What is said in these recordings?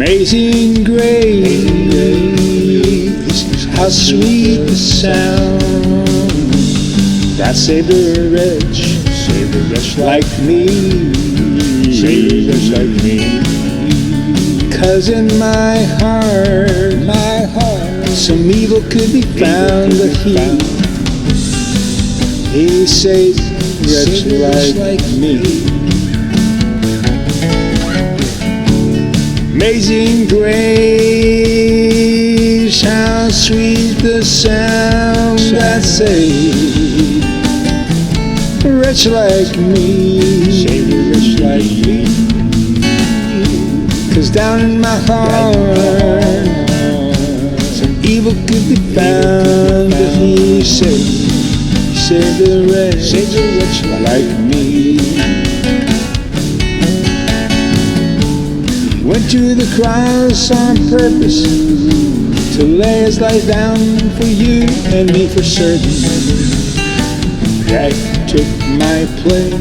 Amazing grace, how sweet the sound that saved a wretch like me, saved a wretch like me. 'Cause in my heart, some evil could be found, but he saved a wretch like me. Amazing grace, how sweet the sound that saved a wretch like me, saved a wretch like me. 'Cause down in my heart, some evil could be found, but he saved a wretch like me. Went to the cross on purpose to lay his life down for you and me, for certain that took my place.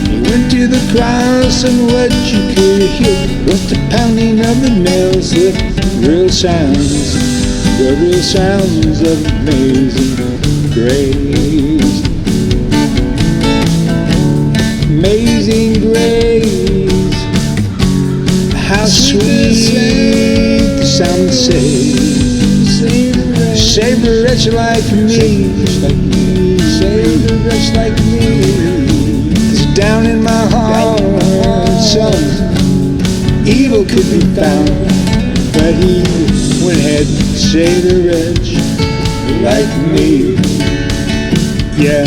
He went to the cross, and what you could hear was the pounding of the nails, the real sounds of amazing grace. Amazing grace, how sweet the sound that saved a wretch like me, saved a wretch like me. 'Cause down in my heart, some evil could be found, but he went ahead and saved a wretch like me. Yeah.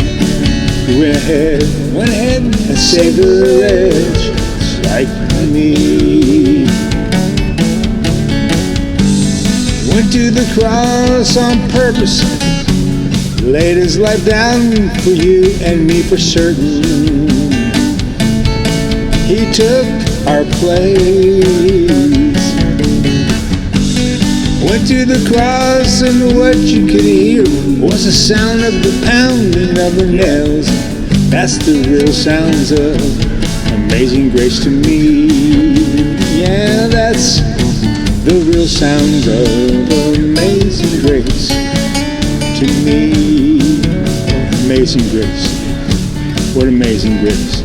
He went ahead and saved a wretch like me. Went to the cross on purpose, laid his life down for you and me, for certain. He took our place. Went to the cross, and what you could hear was the sound of the pounding of the nails. That's the real sounds of amazing grace to me. Yeah, that's the real sounds of amazing grace to me. Amazing grace. What amazing grace.